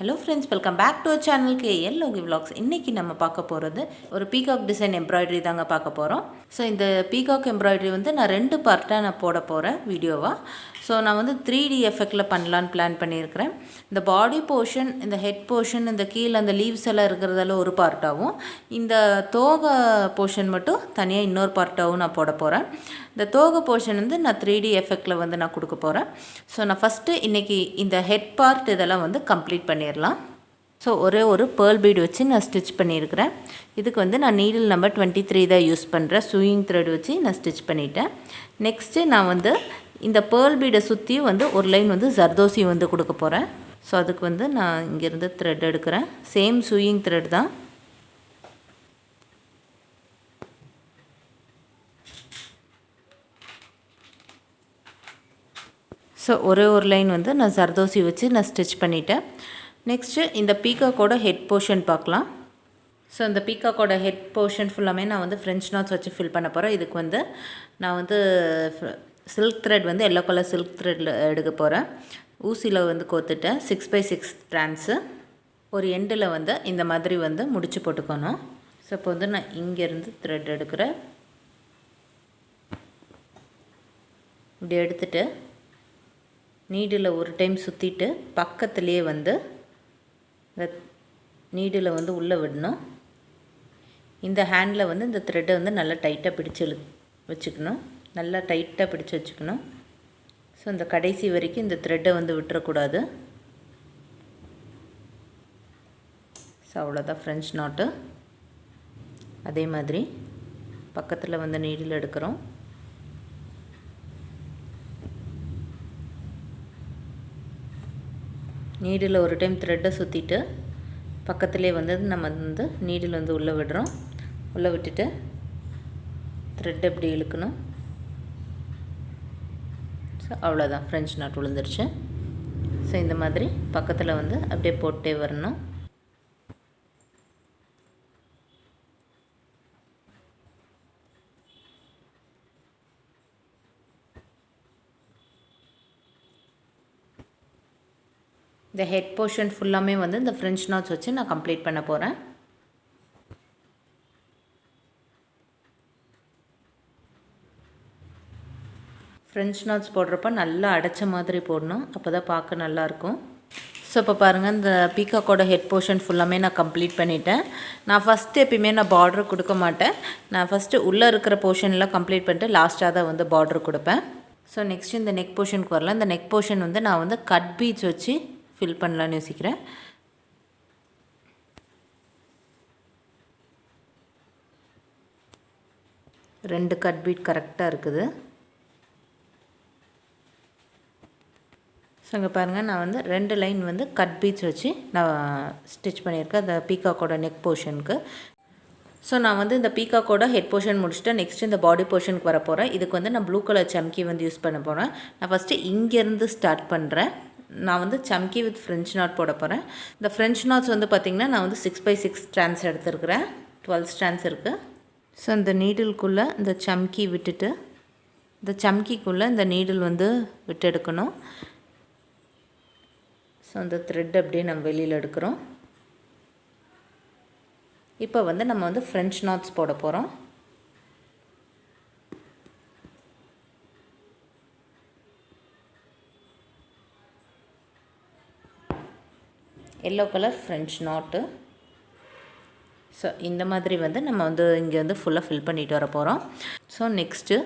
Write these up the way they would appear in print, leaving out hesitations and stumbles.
Hello friends, welcome back to our channel Logi vlogs. இன்னைக்கு நம்ம பார்க்க போறது ஒரு peacock design embroidery தாங்க பார்க்க போறோம். So இந்த peacock embroidery வந்து நான் ரெண்டு பார்ட்டா நான் போட போறேன் வீடியோவா. So நான் வந்து 3D எஃபெக்ட்ல பண்ணலாம்னு பிளான் பண்ணியிருக்கிறேன். இந்த பாடி போர்ஷன், இந்த ஹெட் போர்ஷன், இந்த கீழ அந்த லீவ்ஸ் எல்லாம் இருக்குறதால ஒரு பார்ட்டாவும், இந்த தோகை போர்ஷன் மட்டும் தனியா இன்னொரு பார்ட்டாவும் நான் போட போறேன். இந்த தோகை போர்ஷன் வந்து நான் 3D எஃபெக்ட்ல வந்து நான் கொடுக்க போறேன். ஸோ நான் ஃபஸ்ட்டு இன்றைக்கி இந்த ஹெட் பார்ட் இதெல்லாம் வந்து கம்ப்ளீட் பண்ணிடலாம். ஸோ ஒரே ஒரு பேர்ல் பீட் வச்சு நான் ஸ்டிச் பண்ணியிருக்கிறேன். இதுக்கு வந்து நான் நீடில் நம்பர் 23 தான் யூஸ் பண்ணுறேன். சூயிங் த்ரெட் வச்சு நான் ஸ்டிச் பண்ணிட்டேன். நெக்ஸ்ட்டு நான் வந்து இந்த பேர்ல் பீடை சுற்றியும் வந்து ஒரு லைன் வந்து ஜர்தோசி வந்து கொடுக்க போகிறேன். ஸோ அதுக்கு வந்து நான் இங்கேருந்து த்ரெட் எடுக்கிறேன். சேம் சூயிங் த்ரெட் தான். ஸோ ஒரே ஒரு லைன் வந்து நான் ஜர்தோசி வச்சு நான் ஸ்டிச் பண்ணிட்டேன். நெக்ஸ்ட்டு இந்த பீகாக்கோட ஹெட் போர்ஷன் பார்க்கலாம். ஸோ இந்த பீகாக்கோட ஹெட் போர்ஷன் ஃபுல்லாமே நான் வந்து ஃப்ரெஞ்ச் நாட்ஸ் வச்சு ஃபில் பண்ண போகிறேன். இதுக்கு வந்து நான் வந்து சில்க் த்ரெட் வந்து எல்லோ கலர் சில்க் த்ரெட்டில் எடுக்க போகிறேன். ஊசியில் வந்து கோத்துட்டேன் 6x6 ஸ்ட்ராண்ட்ஸு. ஒரு எண்டில் வந்து இந்த மாதிரி வந்து முடிச்சு போட்டுக்கணும். ஸோ இப்போ வந்து நான் இங்கேருந்து த்ரெட் எடுக்கிறேன். இப்படி எடுத்துகிட்டு நீடில் ஒரு டைம் சுற்றிட்டு பக்கத்துலேயே வந்து இந்த நீடில் வந்து உள்ளே விடணும். இந்த ஹேண்டில் வந்து இந்த த்ரெட்டை வந்து நல்லா டைட்டாக பிடிச்சி வச்சுக்கணும். நல்லா டைட்டாக பிடிச்சி வச்சுக்கணும். ஸோ இந்த கடைசி வரைக்கும் இந்த த்ரெட்டை வந்து விட்டுறக்கூடாது. ஸோ அவ்வளோதான் ஃப்ரெஞ்ச் நாட்டு. அதே மாதிரி பக்கத்தில் வந்து நீடில் எடுக்கிறோம். நீடில் ஒரு டைம் த்ரெட்டை சுற்றிட்டு பக்கத்துலேயே வந்து நம்ம வந்து நீடில் வந்து உள்ளே விடுறோம். உள்ளே விட்டுட்டு த்ரெட் எப்படி இழுக்கணும். ஸோ அவ்வளோதான், ஃப்ரெஞ்ச் நாட் விழுந்துருச்சு. ஸோ இந்த மாதிரி பக்கத்தில் வந்து அப்படியே போட்டே வரணும். இந்த ஹெட் போர்ஷன் ஃபுல்லாமே வந்து இந்த ஃப்ரெஞ்ச் நாட்ஸ் வச்சு நான் கம்ப்ளீட் பண்ண போகிறேன். ஃப்ரெஞ்ச் நாட்ஸ் போடுறப்ப நல்லா அடைச்ச மாதிரி போடணும். அப்போ தான் பார்க்க நல்லாயிருக்கும். ஸோ இப்போ பாருங்கள், இந்த பீகாக்கோட ஹெட் போர்ஷன் ஃபுல்லாமே நான் கம்ப்ளீட் பண்ணிட்டேன். நான் ஃபஸ்ட்டு எப்பயுமே நான் பார்டர் கொடுக்க மாட்டேன். நான் ஃபஸ்ட்டு உள்ளே இருக்கிற போர்ஷன்லாம் கம்ப்ளீட் பண்ணிட்டு லாஸ்ட்டாக தான் வந்து பார்டர் கொடுப்பேன். ஸோ நெக்ஸ்ட்டு இந்த நெக் போர்ஷனுக்கு வரலாம். இந்த நெக் போர்ஷன் வந்து நான் வந்து கட் பீட்ஸ் வச்சு ஃபில் பண்ணலான்னு யோசிக்கிறேன். ரெண்டு கட் பீட் கரெக்டாக இருக்குது. ஸோ இங்கே பாருங்கள், நான் வந்து 2 லைன் வந்து கட் பீட்ஸ் வச்சு நான் ஸ்டிச் பண்ணியிருக்கேன் அந்த பீகாக்கோட நெக் போர்ஷனுக்கு. ஸோ நான் வந்து இந்த பீகாக்கோட ஹெட் போர்ஷன் முடிச்சுட்டு நெக்ஸ்ட் இந்த பாடி போர்ஷனுக்கு வர போகிறேன். இதுக்கு வந்து நான் ப்ளூ கலர் சம்கி வந்து யூஸ் பண்ண போகிறேன். நான் ஃபஸ்ட்டு இங்கேருந்து ஸ்டார்ட் பண்ணுறேன். நான் வந்து சம்கி வித் ஃப்ரெஞ்ச் நாட் போட போகிறேன். இந்த ஃப்ரெஞ்ச் நாட்ஸ் வந்து பார்த்திங்கன்னா நான் வந்து 6x6 ஸ்ட்ராண்ட்ஸ் எடுத்துருக்கிறேன். 12 ஸ்ட்ராண்ட்ஸ் இருக்குது. ஸோ இந்த நீடிலுக்குள்ளே இந்த சம்கி விட்டுட்டு இந்த சம்கிக்குள்ளே இந்த நீடில் வந்து விட்டு எடுக்கணும். ஸோ அந்த த்ரெட் அப்படியே நம்ம வெளியில் எடுக்கிறோம். இப்போ வந்து நம்ம வந்து ஃப்ரெஞ்ச் நாட்ஸ் போட போகிறோம். எல்லோ கலர் ஃப்ரெஞ்ச் நாட்டு. ஸோ இந்த மாதிரி வந்து நம்ம வந்து இங்கே வந்து ஃபுல்லாக ஃபில் பண்ணிட்டு வர போகிறோம். ஸோ நெக்ஸ்ட்டு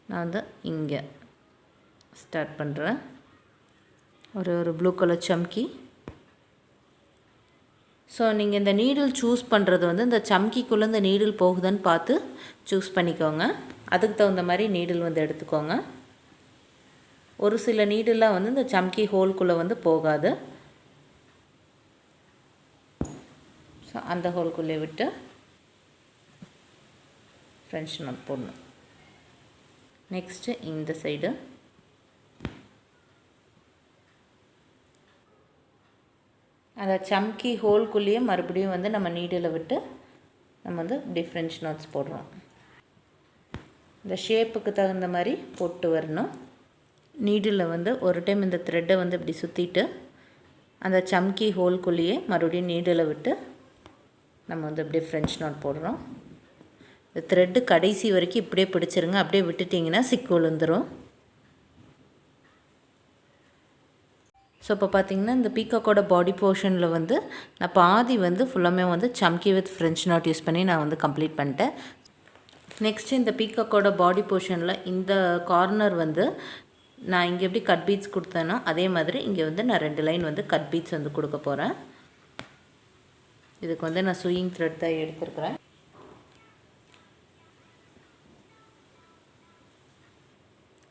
நான் வந்து இங்கே ஸ்டார்ட் பண்ணுறேன். ஒரு ப்ளூ கலர் சம்கி. ஸோ நீங்கள் இந்த நீடில் சூஸ் பண்ணுறது வந்து இந்த சம்கிக்குள்ளே இந்த நீடில் போகுதுன்னு பார்த்து சூஸ் பண்ணிக்கோங்க. அதுக்கு தகுந்த மாதிரி நீடில் வந்து எடுத்துக்கோங்க. ஒரு சில நீடிலாம் வந்து இந்த சம்கி ஹோல்குள்ளே வந்து போகாது. ஸோ அந்த ஹோல்குள்ளே விட்டு ஃப்ரெஞ்ச் நாட் போடணும். நெக்ஸ்ட்டு இந்த சைடு அந்த சம்கி ஹோல்குள்ளேயே மறுபடியும் வந்து நம்ம நீடில் விட்டு நம்ம வந்து இப்படி ஃப்ரெஞ்ச் நாட்ஸ் போடுறோம். இந்த ஷேப்புக்கு தகுந்த மாதிரி போட்டு வரணும். நீடில் வந்து ஒரு டைம் இந்த த்ரெட்டை வந்து இப்படி சுற்றிட்டு அந்த சம்கி ஹோல்குள்ளேயே மறுபடியும் நீடில் விட்டு நம்ம வந்து அப்படியே ஃப்ரெஞ்ச் நாட் போடுறோம். இந்த த்ரெட்டு கடைசி வரைக்கும் இப்படியே பிடிச்சிருங்க. அப்படியே விட்டுட்டிங்கன்னா சிக்கு விழுந்துடும். ஸோ இப்போ பார்த்திங்கன்னா இந்த பீகாக்கோட பாடி போர்ஷனில் வந்து நான் பாதி வந்து ஃபுல்லாமே வந்து சம்கி வித் ஃப்ரெஞ்ச் நாட் யூஸ் பண்ணி நான் வந்து கம்ப்ளீட் பண்ணிட்டேன். நெக்ஸ்ட்டு இந்த பீகாக்கோட பாடி போர்ஷனில் இந்த கார்னர் வந்து நான் இங்கே எப்படி கட் பீட்ஸ் கொடுத்தேனோ அதே மாதிரி இங்கே வந்து நான் 2 லைன் வந்து கட் பீட்ஸ் வந்து கொடுக்க போகிறேன். இதுக்கு வந்து நான் சூயிங் த்ரெட் தான் எடுத்துருக்கிறேன்.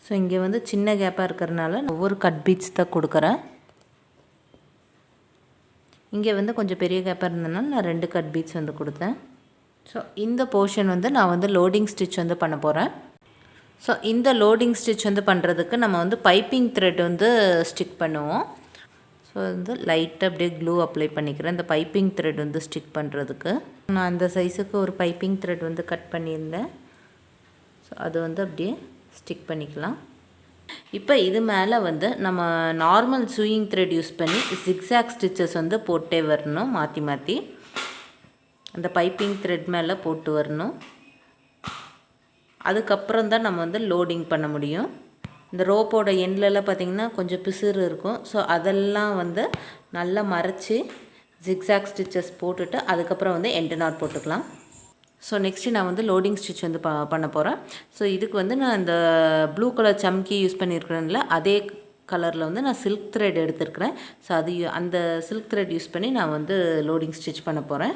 ஸோ இங்கே வந்து சின்ன கேப்பாக இருக்கிறதுனால ஒவ்வொரு கட் பீட்ஸ் தான் கொடுக்குறேன். இங்கே வந்து கொஞ்சம் பெரிய கேப்பாக இருந்ததுனால நான் 2 கட் பீட்ஸ் வந்து கொடுத்தேன். ஸோ இந்த போர்ஷன் வந்து நான் வந்து லோடிங் ஸ்டிச் வந்து பண்ண போகிறேன். ஸோ இந்த லோடிங் ஸ்டிச் வந்து பண்ணுறதுக்கு நம்ம வந்து பைப்பிங் த்ரெட் வந்து ஸ்டிக் பண்ணுவோம். ஸோ வந்து லைட்டாக அப்படியே க்ளூ அப்ளை பண்ணிக்கிறேன் இந்த பைப்பிங் த்ரெட் வந்து ஸ்டிக் பண்ணுறதுக்கு. நான் அந்த சைஸுக்கு ஒரு பைப்பிங் த்ரெட் வந்து கட் பண்ணியிருந்தேன். ஸோ அது வந்து அப்படியே ஸ்டிக் பண்ணிக்கலாம். இப்போ இது மேலே வந்து நம்ம நார்மல் சூயிங் த்ரெட் யூஸ் பண்ணி ஜிக்ஸாக் ஸ்டிச்சஸ் வந்து போட்டே வரணும். மாற்றி மாற்றி அந்த பைப்பிங் த்ரெட் மேலே போட்டு வரணும். அதுக்கப்புறம் தான் நம்ம வந்து லோடிங் பண்ண முடியும். இந்த ரோப்போட எண்ட்லலாம் பார்த்திங்கன்னா கொஞ்சம் பிசுறு இருக்கும். ஸோ அதெல்லாம் வந்து நல்லா மறைச்சி ஜிக்ஸாக் ஸ்டிச்சஸ் போட்டுட்டு அதுக்கப்புறம் வந்து எண்டு நாட் போட்டுக்கலாம். ஸோ நெக்ஸ்ட்டு நான் வந்து லோடிங் ஸ்டிச் வந்து பண்ண போகிறேன். ஸோ இதுக்கு வந்து நான் இந்த ப்ளூ கலர் சம்கி யூஸ் பண்ணியிருக்கிறேன்ல அதே கலரில் வந்து நான் சில்க் த்ரெட் எடுத்துருக்கிறேன். ஸோ அது அந்த சில்க் த்ரெட் யூஸ் பண்ணி நான் வந்து லோடிங் ஸ்டிச் பண்ண போகிறேன்.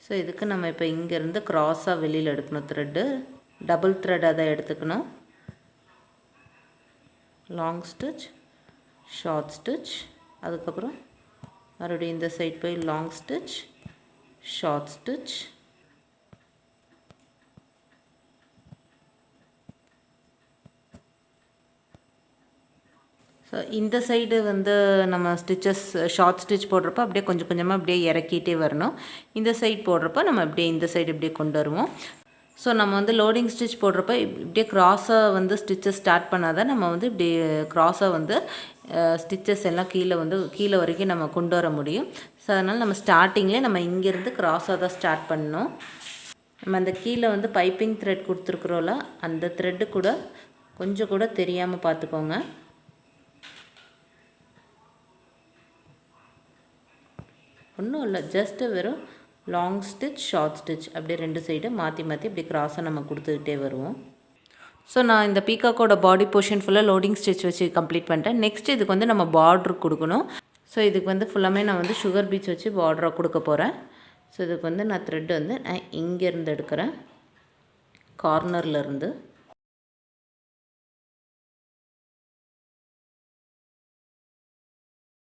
ஸோ இதுக்கு நம்ம இப்போ இங்கேருந்து க்ராஸாக வெளியில் எடுக்கணும். த்ரெட்டு டபுள் த்ரெட்டாக தான் எடுத்துக்கணும். லாங் ஸ்டிச், ஷார்ட் ஸ்டிச், அதுக்கப்புறம் மறுபடியும் இந்த சைட் போய் long stitch, short stitch, so இந்த சைடு வந்து நம்ம ஸ்டிச்சஸ் ஷார்ட் ஸ்டிச் போடுறப்போ அப்படியே கொஞ்சம் கொஞ்சமாக அப்படியே இறக்கிட்டே வரணும். இந்த சைட் போடுறப்போ நம்ம அப்படியே இந்த சைடு இப்படியே கொண்டு வருவோம். ஸோ நம்ம வந்து லோடிங் ஸ்டிச் போடுறப்ப இப்படியே க்ராஸாக வந்து ஸ்டிச்சஸ் ஸ்டார்ட் பண்ணால் தான் நம்ம வந்து இப்படி க்ராஸாக வந்து ஸ்டிச்சஸ் எல்லாம் கீழே வரைக்கும் நம்ம கொண்டு வர முடியும். ஸோ அதனால் நம்ம ஸ்டார்டிங்லேயே நம்ம இங்கேருந்து க்ராஸாக தான் ஸ்டார்ட் பண்ணணும். நம்ம அந்த கீழே வந்து பைப்பிங் த்ரெட் கொடுத்துருக்குறோம்ல அந்த த்ரெட்டு கூட கொஞ்சம் கூட தெரியாமல் பார்த்துக்கோங்க. ஒன்றும் இல்லை, ஜஸ்ட்டு வெறும் லாங் ஸ்டிச், ஷார்ட் ஸ்டிச் அப்படியே 2 சைடு மாற்றி மாற்றி இப்படி க்ராஸாக நம்ம கொடுத்துக்கிட்டே வருவோம். ஸோ நான் இந்த பீகாக்கோட பாடி போர்ஷன் ஃபுல்லாக லோடிங் ஸ்டிச் வச்சு கம்ப்ளீட் பண்ணிட்டேன். நெக்ஸ்ட் இதுக்கு வந்து நம்ம பார்ட்ரு கொடுக்கணும். ஸோ இதுக்கு வந்து ஃபுல்லாமே நான் வந்து சுகர் பீட்ஸ் வச்சு பார்டராக கொடுக்க போகிறேன். ஸோ இதுக்கு வந்து நான் த்ரெட் வந்து நான் இங்கேருந்து எடுக்கிறேன், கார்னர்லேருந்து.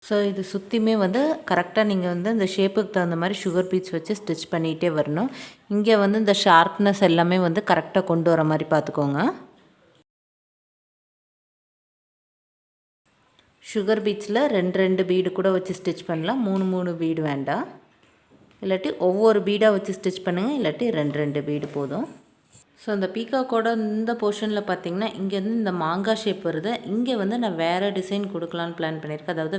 ஸோ இது சுற்றியுமே வந்து கரெக்டாக நீங்கள் வந்து இந்த ஷேப்புக்கு தகுந்த மாதிரி சுகர் பீட்ஸ் வச்சு ஸ்டிச் பண்ணிகிட்டே வரணும். இங்கே வந்து இந்த ஷார்ப்னஸ் எல்லாமே வந்து கரெக்டாக கொண்டு வர மாதிரி பார்த்துக்கோங்க. சுகர் பீட்ஸில் 2 பீடு கூட வச்சு ஸ்டிச் பண்ணலாம், 3 பீடு வேண்டாம். இல்லாட்டி ஒவ்வொரு பீடாக வச்சு ஸ்டிச் பண்ணுங்கள், இல்லாட்டி 2 பீடு போதும். ஸோ இந்த பீகாக்கோட இந்த போர்ஷனில் பார்த்திங்கன்னா இங்கேருந்து இந்த மாங்காய் ஷேப் வருது. இங்கே வந்து நான் வேறு டிசைன் கொடுக்கலான்னு பிளான் பண்ணியிருக்கேன். அதாவது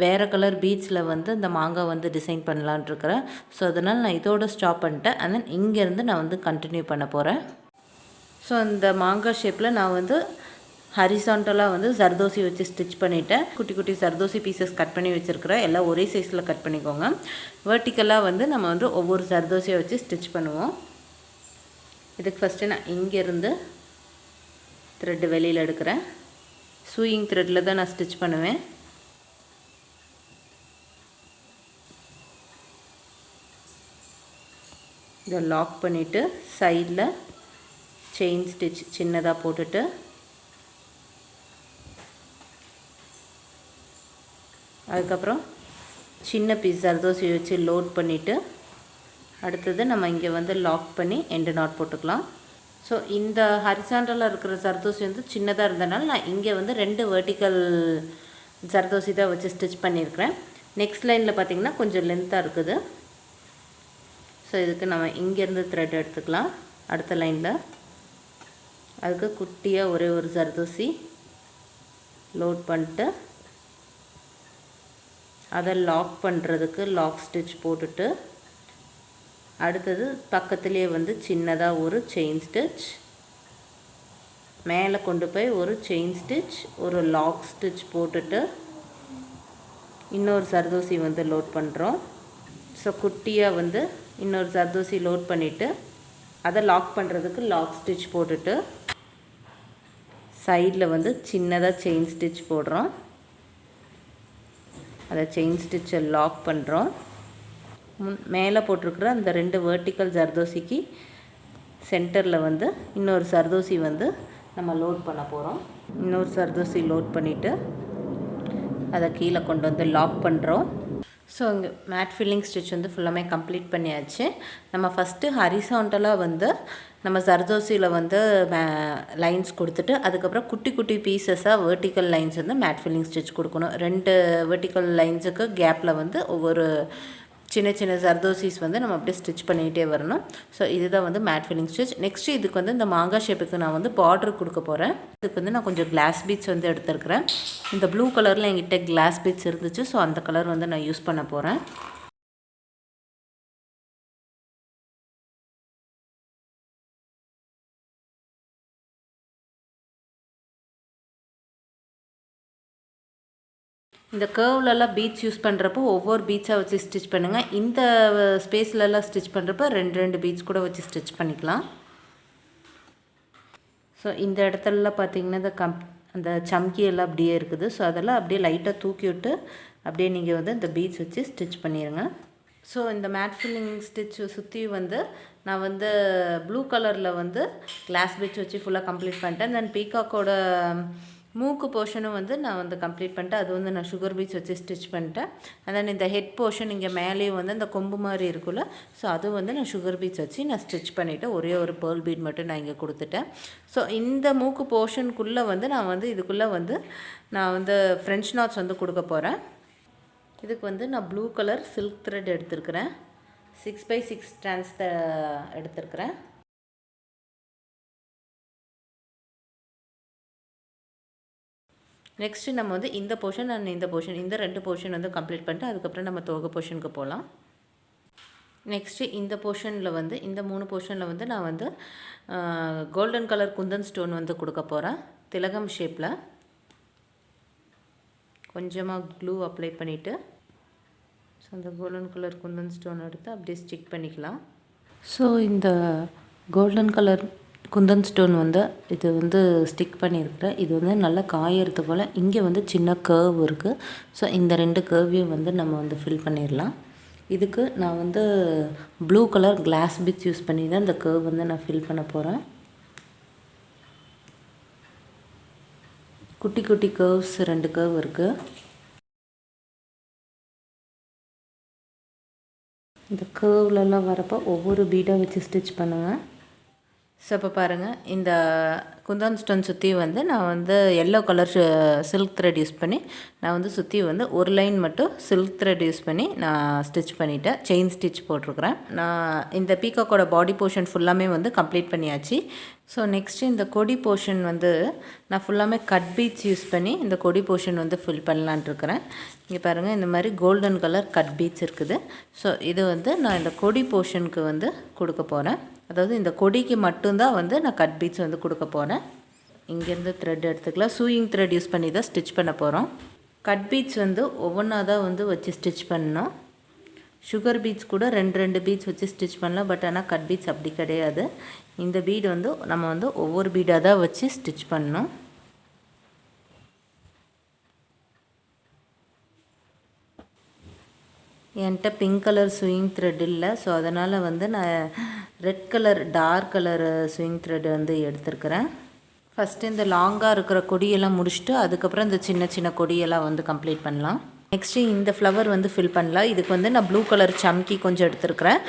வேறு கலர் பீட்ஸில் வந்து இந்த மாங்காய் வந்து டிசைன் பண்ணலான்ட்ருக்கிறேன். ஸோ அதனால் நான் இதோட ஸ்டாப் பண்ணிட்டேன். அண்ட் தென் இங்கேருந்து நான் வந்து கண்டினியூ பண்ண போகிறேன். ஸோ இந்த மாங்காய் ஷேப்பில் நான் வந்து ஹரிசாண்டலாக வந்து சர்தோசி வச்சு ஸ்டிச் பண்ணிவிட்டேன். குட்டி குட்டி சர்தோசி பீசஸ் கட் பண்ணி வச்சுருக்கிறேன். எல்லாம் ஒரே சைஸில் கட் பண்ணிக்கோங்க. வெர்டிக்கலாக வந்து நம்ம வந்து ஒவ்வொரு சர்தோசியை வச்சு ஸ்டிச் பண்ணுவோம். இதுக்கு ஃபஸ்ட்டு நான் இங்கேருந்து த்ரெட்டு வெளியில் எடுக்கிறேன். சூயிங் த்ரெட்டில் தான் நான் ஸ்டிச் பண்ணுவேன். இதை லாக் பண்ணிவிட்டு சைடில் செயின் ஸ்டிச் சின்னதாக போட்டுட்டு அதுக்கப்புறம் சின்ன பீஸ் சர்தோசி வச்சு லோட் பண்ணிவிட்டு அடுத்தது நம்ம இங்கே வந்து லாக் பண்ணி எண்டு நாட் போட்டுக்கலாம். ஸோ இந்த ஹரிசாண்டலாக இருக்கிற சர்தோசி வந்து சின்னதாக இருந்தனால நான் இங்கே வந்து 2 வெர்டிக்கல் சர்தோசி தான் வச்சு ஸ்டிச் பண்ணியிருக்கிறேன். நெக்ஸ்ட் லைனில் பார்த்திங்கன்னா கொஞ்சம் லென்த்தாக இருக்குது. ஸோ இதுக்கு நம்ம இங்கேருந்து த்ரெட் எடுத்துக்கலாம். அடுத்த லைனில் அதுக்கு குட்டியாக ஒரே ஒரு சர்தோசி லோட் பண்ணிட்டு அதை லாக் பண்ணுறதுக்கு லாக் ஸ்டிச் போட்டுட்டு அடுத்தது பக்கத்துலேயே வந்து சின்னதாக ஒரு செயின் ஸ்டிச், மேலே கொண்டு போய் ஒரு செயின் ஸ்டிச், ஒரு லாக் ஸ்டிச் போட்டுட்டு இன்னொரு சர்தோசி வந்து லோட் பண்ணுறோம். ஸோ குட்டியாக வந்து இன்னொரு சர்தோசி லோட் பண்ணிவிட்டு அதை லாக் பண்ணுறதுக்கு லாக் ஸ்டிச் போட்டுட்டு சைடில் வந்து சின்னதாக செயின் ஸ்டிச் போடுறோம். அதை செயின் ஸ்டிச்சை லாக் பண்ணுறோம். மேலே போட்டிருக்கிற அந்த 2 வெர்டிக்கல் சர்தோசிக்கு சென்டரில் வந்து இன்னொரு சர்தோசி வந்து நம்ம லோட் பண்ண போகிறோம். இன்னொரு சர்தோசி லோட் பண்ணிவிட்டு அதை கீழே கொண்டு வந்து லாக் பண்ணுறோம். ஸோ இங்கே மேட் ஃபில்லிங் ஸ்டிச் வந்து ஃபுல்லாமே கம்ப்ளீட் பண்ணியாச்சு. நம்ம ஃபஸ்ட்டு ஹரிசாண்டலாக வந்து நம்ம சர்தோசியில் வந்து லைன்ஸ் கொடுத்துட்டு அதுக்கப்புறம் குட்டி குட்டி பீசஸாக வெர்டிக்கல் லைன்ஸ் வந்து மேட் ஃபில்லிங் ஸ்டிச் கொடுக்கணும். 2 வெர்டிக்கல் லைன்ஸுக்கு கேப்பில் வந்து ஒவ்வொரு சின்ன சின்ன சர்தோசிஸ் வந்து நம்ம அப்படியே ஸ்டிச் பண்ணிகிட்டே வரணும். ஸோ இதுதான் வந்து மேட் ஃபில்லிங் ஸ்டிச். நெக்ஸ்ட்டு இதுக்கு வந்து இந்த மாங்காய் ஷேப்புக்கு நான் வந்து பார்டர் கொடுக்க போகிறேன். இதுக்கு வந்து நான் கொஞ்சம் கிளாஸ் பீட்ஸ் வந்து எடுத்துருக்கிறேன். இந்த ப்ளூ கலரில் என்கிட்ட கிளாஸ் பீட்ஸ் இருந்துச்சு. ஸோ அந்த கலர் வந்து நான் யூஸ் பண்ண போகிறேன். இந்த கர்வ்லலாம் பீட்ஸ் யூஸ் பண்ணுறப்போ ஒவ்வொரு பீட்ஸாக வச்சு ஸ்டிச் பண்ணுங்கள். இந்த ஸ்பேஸ்லலாம் ஸ்டிச் பண்ணுறப்போ 2 பீட்ஸ் கூட வச்சு ஸ்டிச் பண்ணிக்கலாம். ஸோ இந்த இடத்துலலாம் பார்த்திங்கன்னா அந்த சம்கி எல்லாம் அப்படியே இருக்குது. ஸோ அதெல்லாம் அப்படியே லைட்டாக தூக்கி விட்டு அப்படியே நீங்கள் வந்து இந்த பீட்ஸ் வச்சு ஸ்டிச் பண்ணிடுங்க. ஸோ இந்த மேட் ஃபில்லிங் ஸ்டிச் சுற்றி வந்து நான் வந்து ப்ளூ கலரில் வந்து கிளாஸ் பீட்ஸ் வச்சு ஃபுல்லாக கம்ப்ளீட் பண்ணிட்டேன். தென் பீகாக்கோட மூக்கு போர்ஷனும் வந்து நான் வந்து கம்ப்ளீட் பண்ணிட்டேன். அது வந்து நான் சுகர் பீட்ஸ் வச்சு ஸ்டிச் பண்ணிட்டேன். அண்ட் தென் இந்த ஹெட் போர்ஷன் இங்கே மேலேயும் வந்து இந்த கொம்பு மாதிரி இருக்குல்ல, ஸோ அது வந்து நான் சுகர் பீட்ஸ் வச்சு நான் ஸ்டிச் பண்ணிவிட்டேன். ஒரே ஒரு பேர்ல் பீட் மட்டும் நான் இங்கே கொடுத்துட்டேன். ஸோ இந்த மூக்கு போர்ஷனுக்குள்ளே வந்து நான் வந்து இதுக்குள்ளே வந்து நான் வந்து ஃப்ரெஞ்ச் நாட்ஸ் வந்து கொடுக்க போகிறேன். இதுக்கு வந்து நான் ப்ளூ கலர் சில்க் த்ரெட் எடுத்துருக்கிறேன். 6x6 ஸ்ட்ராண்ட்ஸ் எடுத்துருக்கிறேன். நெக்ஸ்ட்டு நம்ம வந்து இந்த போர்ஷன் அண்ட் இந்த போர்ஷன், இந்த 2 போர்ஷன் வந்து கம்ப்ளீட் பண்ணிட்டு அதுக்கப்புறம் நம்ம தோகை போர்ஷனுக்கு போகலாம். நெக்ஸ்ட்டு இந்த போர்ஷனில் வந்து இந்த 3 போர்ஷனில் வந்து நான் வந்து கோல்டன் கலர் குந்தன் ஸ்டோன் வந்து கொடுக்க போகிறேன். திலகம் ஷேப்பில் கொஞ்சமாக க்ளூ அப்ளை பண்ணிவிட்டு ஸோ அந்த கோல்டன் கலர் குந்தன் ஸ்டோன் எடுத்து அப்படியே ஸ்டிக் பண்ணிக்கலாம். ஸோ இந்த கோல்டன் கலர் குந்தன் ஸ்டோன் வந்து இது வந்து ஸ்டிக் பண்ணியிருக்கிறேன். இது வந்து நல்லா காயறது போல் இங்கே வந்து சின்ன கர்வ் இருக்குது. ஸோ இந்த 2 கர்வையும் வந்து நம்ம வந்து ஃபில் பண்ணிடலாம். இதுக்கு நான் வந்து blue colour glass beads use பண்ணி தான் இந்த கர்வ் வந்து நான் ஃபில் பண்ண போகிறேன். குட்டி குட்டி கர்வ்ஸ் 2 கர்வ் இருக்குது. இந்த கர்வ்லலாம் வரப்போ ஒவ்வொரு பீடாக வச்சு ஸ்டிச் பண்ணுங்கள். ஸோ இப்போ பாருங்கள், இந்த குந்தன் ஸ்டோன் சுற்றி வந்து நான் வந்து yellow colour silk thread use பண்ணி நான் வந்து சுற்றி வந்து ஒரு லைன் மட்டும் சில்க் த்ரெட் யூஸ் பண்ணி நான் ஸ்டிச் பண்ணிவிட்டேன். செயின் ஸ்டிச் போட்டிருக்கிறேன். நான் இந்த பீகாக்கோட பாடி போர்ஷன் ஃபுல்லாமே வந்து கம்ப்ளீட் பண்ணியாச்சு. ஸோ நெக்ஸ்ட்டு இந்த கொடி போர்ஷன் வந்து நான் ஃபுல்லாமே கட் பீட்ஸ் யூஸ் பண்ணி இந்த கொடி போர்ஷன் வந்து ஃபில் பண்ணலான்ட்ருக்கிறேன். இங்கே பாருங்கள், இந்த மாதிரி கோல்டன் கலர் கட் பீட்ஸ் இருக்குது. ஸோ இது வந்து நான் இந்த கொடி போர்ஷனுக்கு வந்து கொடுக்க போகிறேன். அதாவது இந்த கொடிக்கு மட்டும்தான் வந்து நான் கட் பீட்ஸ் வந்து கொடுக்க போகிறேன். இங்கேருந்து த்ரெட் எடுத்துக்கலாம். சூயிங் த்ரெட் யூஸ் பண்ணி தான் ஸ்டிச் பண்ண போகிறோம். கட் பீட்ஸ் வந்து ஒவ்வொன்றா தான் வந்து வச்சு ஸ்டிச் பண்ணணும். சுகர் பீட்ஸ் கூட 2 பீட்ஸ் வச்சு ஸ்டிச் பண்ணலாம். பட் ஆனால் கட் பீட்ஸ் அப்படி கிடையாது. இந்த பீடு வந்து நம்ம வந்து ஒவ்வொரு பீடாக தான் வச்சு ஸ்டிச் பண்ணணும். என்கிட்ட பிங்க் கலர் ஸ்விங் த்ரெட் இல்லை. ஸோ அதனால் வந்து நான் red colour dark colour sewing thread வந்து எடுத்துருக்கிறேன். ஃபஸ்ட்டு இந்த லாங்காக இருக்கிற கொடியெல்லாம் முடிச்சுட்டு அதுக்கப்புறம் இந்த சின்ன சின்ன கொடியெல்லாம் வந்து கம்ப்ளீட் பண்ணலாம். நெக்ஸ்ட்டு இந்த ஃப்ளவர் வந்து ஃபில் பண்ணலாம். இதுக்கு வந்து நான் ப்ளூ கலர் சம்கி கொஞ்சம் எடுத்துருக்கிறேன்.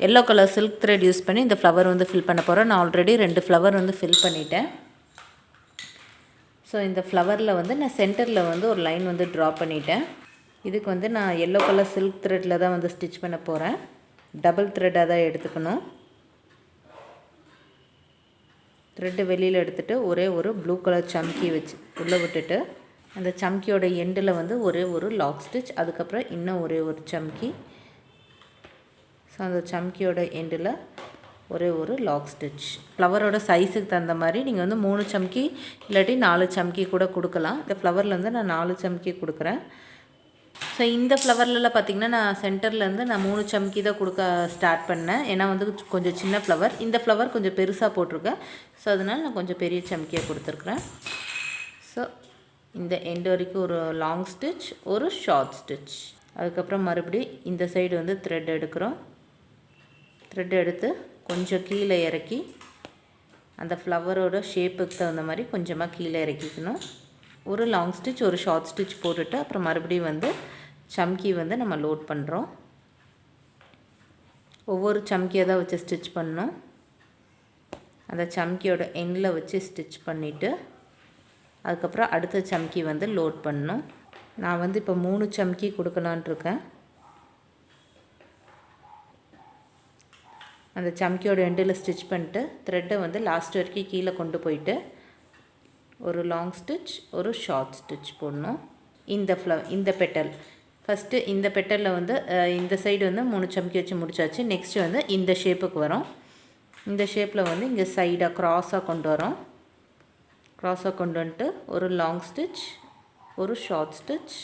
Yellow colour silk thread use பண்ணி இந்த ஃப்ளவர் வந்து ஃபில் பண்ண போகிறேன். நான் ஆல்ரெடி 2 ஃப்ளவர் வந்து ஃபில் பண்ணிட்டேன். ஸோ இந்த ஃப்ளவரில் வந்து நான் சென்டரில் வந்து ஒரு லைன் வந்து ட்ரா பண்ணிட்டேன். இதுக்கு வந்து நான் எல்லோ கலர் சில்க் த்ரெட்டில் தான் வந்து ஸ்டிச் பண்ண போகிறேன். டபுள் த்ரெட்டாக தான் எடுத்துக்கணும். த்ரெட்டு வெளியில் எடுத்துகிட்டு ஒரே ஒரு ப்ளூ கலர் சம்கி வச்சு உள்ளே விட்டுட்டு அந்த சம்கியோட எண்டில் வந்து ஒரே ஒரு லாக் ஸ்டிச், அதுக்கப்புறம் இன்னும் ஒரே ஒரு சம்கி. ஸோ அந்த சம்கியோட எண்டில் ஒரே ஒரு லாக் ஸ்டிச். ஃப்ளவரோட சைஸுக்கு தகுந்த மாதிரி நீங்கள் வந்து 3 சம்கி இல்லாட்டி 4 சம்கி கூட கொடுக்கலாம். இந்த ஃப்ளவரில் வந்து நான் 4 சம்கி கொடுக்குறேன். ஸோ இந்த ஃப்ளவர்லலாம் பார்த்திங்கன்னா நான் சென்டர்லேருந்து நான் 3 சம்கி தான் கொடுக்க ஸ்டார்ட் பண்ணேன். ஏன்னா வந்து கொஞ்சம் சின்ன ஃப்ளவர், இந்த ஃப்ளவர் கொஞ்சம் பெருசாக போட்டிருக்கேன். ஸோ அதனால் நான் கொஞ்சம் பெரிய சம்கியாக கொடுத்துருக்குறேன். ஸோ இந்த எண்டு வரைக்கும் ஒரு லாங் ஸ்டிச், ஒரு ஷார்ட் ஸ்டிச். அதுக்கப்புறம் மறுபடியும் இந்த சைடு வந்து த்ரெட் எடுக்கிறோம். த்ரெட் எடுத்து கொஞ்சம் கீழே இறக்கி அந்த ஃப்ளவரோட ஷேப்புக்கு தகுந்த மாதிரி கொஞ்சமாக கீழே இறக்கிக்கணும். ஒரு லாங் ஸ்டிச், ஒரு ஷார்ட் ஸ்டிச் போட்டுட்டு அப்புறம் மறுபடியும் வந்து சம்கி வந்து நம்ம லோட் பண்ணுறோம். ஒவ்வொரு சம்கியை தான் வச்சு ஸ்டிச் பண்ணணும். அந்த சம்கியோட எண்டில் வச்சு ஸ்டிச் பண்ணிவிட்டு அதுக்கப்புறம் அடுத்த சம்கி வந்து லோட் பண்ணணும். நான் வந்து இப்போ 3 சம்கி கொடுக்கலான்ட்டு இருக்கேன். அந்த சம்கியோட எண்டில் ஸ்டிச் பண்ணிட்டு த்ரெட்டை வந்து லாஸ்ட் வரைக்கும் கீழே கொண்டு போயிட்டு ஒரு லாங் ஸ்டிச், ஒரு ஷார்ட் ஸ்டிச் போடணும். இந்த பெட்டல் ஃபஸ்ட்டு இந்த பெட்டலில் வந்து இந்த சைடு வந்து 3 சம்கி வச்சு முடிச்சாச்சு. நெக்ஸ்ட்டு வந்து இந்த ஷேப்புக்கு வரும். இந்த ஷேப்பில் வந்து இங்கே சைடாக க்ராஸாக கொண்டு வரோம். க்ராஸாக கொண்டு வந்துட்டு ஒரு லாங் ஸ்டிச், ஒரு ஷார்ட் ஸ்டிச்.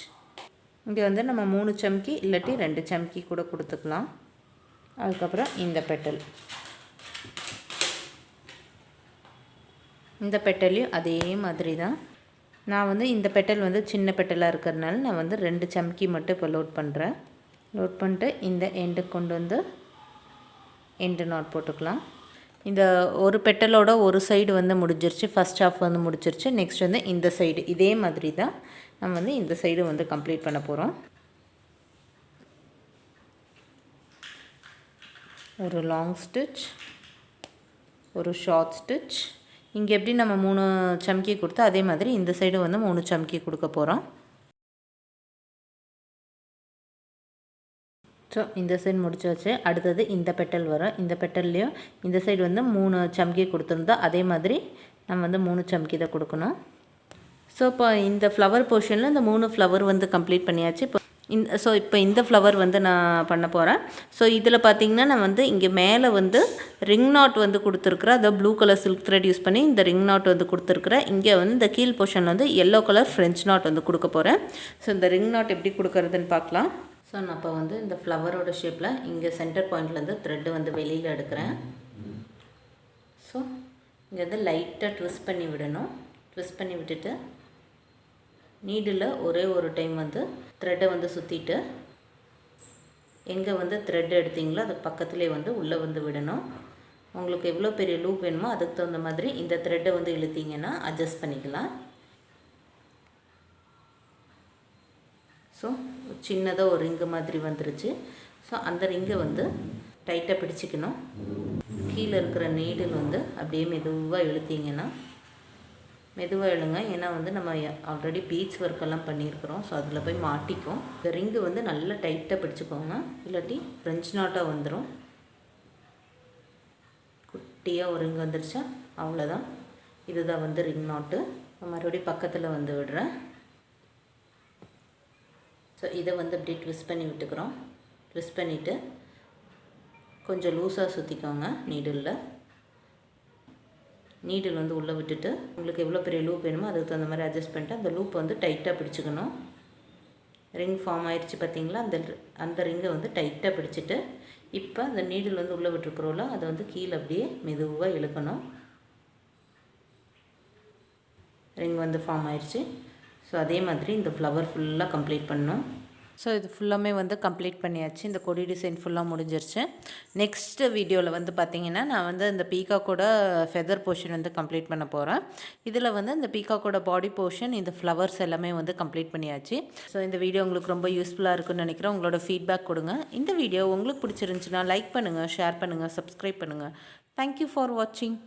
இங்கே வந்து நம்ம 3 சம்கி இல்லாட்டி 2 சம்கி கூட கொடுத்துக்கலாம். அதுக்கப்புறம் இந்த பெட்டல், இந்த பெட்டல்லையும் அதே மாதிரி தான். நான் வந்து இந்த பெட்டல் வந்து சின்ன பெட்டலாக இருக்கிறதுனால நான் வந்து 2 சம்கி மட்டும் இப்போ லோட் பண்ணுறேன். லோட் பண்ணிட்டு இந்த எண்டுக்கு கொண்டு வந்து எண்டு நாட் போட்டுக்கலாம். இந்த ஒரு பெட்டலோட ஒரு சைடு வந்து முடிஞ்சிருச்சு, ஃபஸ்ட் ஹாஃப் வந்து முடிஞ்சிருச்சு. நெக்ஸ்ட் வந்து இந்த சைடு இதே மாதிரி தான் நம்ம வந்து இந்த சைடு வந்து கம்ப்ளீட் பண்ண போகிறோம். ஒரு லாங் ஸ்டிச், ஒரு ஷார்ட் ஸ்டிச். இங்கே எப்படி நம்ம 3 சம்கி கொடுத்தா அதே மாதிரி இந்த சைடு வந்து 3 சம்கி கொடுக்க போகிறோம். ஸோ இந்த சைடு முடிச்சாச்சு. அடுத்தது இந்த பெட்டல் வரும். இந்த பெட்டல்லையும் இந்த சைடு வந்து 3 சம்கி கொடுத்துருந்தோம். அதே மாதிரி நம்ம வந்து 3 சம்கி தான் கொடுக்கணும். ஸோ இப்போ இந்த ஃப்ளவர் போர்ஷனில் இந்த 3 ஃப்ளவர் வந்து கம்ப்ளீட் பண்ணியாச்சு. இப்போ இந்த ஃப்ளவர் வந்து நான் பண்ண போகிறேன். ஸோ இதில் பார்த்திங்கன்னா நான் வந்து இங்கே மேலே வந்து ரிங் நாட் வந்து கொடுத்துருக்குறேன். அதை blue colour silk thread use பண்ணி இந்த ரிங் நாட் வந்து கொடுத்துருக்குறேன். இங்கே வந்து இந்த கீழ் போர்ஷன் வந்து எல்லோ கலர் ஃப்ரெஞ்ச் நாட் வந்து கொடுக்க போகிறேன். ஸோ இந்த ரிங் நாட் எப்படி கொடுக்கறதுன்னு பார்க்கலாம். ஸோ நான் இப்போ வந்து இந்த ஃப்ளவரோட ஷேப்பில் இங்கே சென்டர் பாயிண்ட்லேருந்து த்ரெட்டு வந்து வெளியில் எடுக்கிறேன். ஸோ இங்கே வந்து லைட்டாக ட்விஸ்ட் பண்ணி விடணும். ட்விஸ்ட் பண்ணி விட்டுட்டு நீடில் ஒரே ஒரு டைம் வந்து த்ரெட்டை வந்து சுற்றிட்டு எங்கே வந்து த்ரெட் எடுத்திங்களோ அதுக்கு பக்கத்துலேயே வந்து உள்ளே வந்து விடணும். உங்களுக்கு எவ்வளோ பெரிய லூப் வேணுமோ அதுக்கு தகுந்த மாதிரி இந்த த்ரெட்டை வந்து இழுத்திங்கன்னா அட்ஜஸ்ட் பண்ணிக்கலாம். ஸோ சின்னதாக ஒரு ரிங்கு மாதிரி வந்துருச்சு. ஸோ அந்த ரிங்கை வந்து டைட்டாக பிடிச்சிக்கணும். கீழே இருக்கிற நீடில் வந்து அப்படியே மெதுவாக இழுத்திங்கன்னா மெதுவாக இழுங்க. ஏன்னா வந்து நம்ம ஆல்ரெடி பீச் ஒர்க்கெல்லாம் பண்ணியிருக்கிறோம். ஸோ அதில் போய் மாட்டிக்கும். இந்த ரிங்கு வந்து நல்லா டைட்டாக பிடிச்சிக்கோங்க, இல்லாட்டி ஃப்ரெஞ்ச் நாட்டாக வந்துடும். குட்டியாக ஒரு ரிங் வந்துருச்சா, அவ்வளோதான். இதுதான் வந்து ரிங் நாட்டு. மறுபடியும் பக்கத்தில் வந்து விடுறேன். ஸோ இதை வந்து அப்படியே ட்விஸ்ட் பண்ணி விட்டுக்கிறோம். ட்விஸ்ட் பண்ணிவிட்டு கொஞ்சம் லூஸாக சுற்றிக்கோங்க. நீடில் வந்து உள்ளே விட்டுட்டு உங்களுக்கு எவ்வளோ பெரிய லூப் வேணுமோ அதுக்கு தகுந்த மாதிரி அட்ஜஸ்ட் பண்ணிட்டு அந்த லூப் வந்து டைட்டாக பிடிச்சிக்கணும். ரிங் ஃபார்ம் ஆயிடுச்சு பார்த்திங்களா. அந்த ரிங்கை வந்து டைட்டாக பிடிச்சிட்டு இப்போ அந்த நீடில் வந்து உள்ளே விட்டுருக்குறோம்ல அதை வந்து கீழே அப்படியே மெதுவாக இழுக்கணும். ரிங் வந்து ஃபார்ம் ஆயிடுச்சு. ஸோ அதே மாதிரி இந்த ஃப்ளவர் ஃபுல்லாக கம்ப்ளீட் பண்ணணும். ஸோ இது ஃபுல்லாமே வந்து கம்ப்ளீட் பண்ணியாச்சு. இந்த கொடி டிசைன் ஃபுல்லாக முடிஞ்சிருச்சு. நெக்ஸ்ட் வீடியோவில் வந்து பார்த்திங்கன்னா நான் வந்து இந்த பீகாக்கோட ஃபெதர் போர்ஷன் வந்து கம்ப்ளீட் பண்ண போகிறேன். இதில் வந்து இந்த பீகாக்கோட பாடி போர்ஷன், இந்த ஃப்ளவர்ஸ் எல்லாமே வந்து கம்ப்ளீட் பண்ணியாச்சு. ஸோ இந்த வீடியோ உங்களுக்கு ரொம்ப யூஸ்ஃபுல்லாக இருக்குன்னு நினைக்கிறேன். உங்களோட ஃபீட்பேக் கொடுங்க. இந்த வீடியோ உங்களுக்கு பிடிச்சிருந்துச்சுன்னா லைக் பண்ணுங்கள், ஷேர் பண்ணுங்கள், சப்ஸ்கிரைப் பண்ணுங்கள். தேங்க்யூ ஃபார் வாட்சிங்.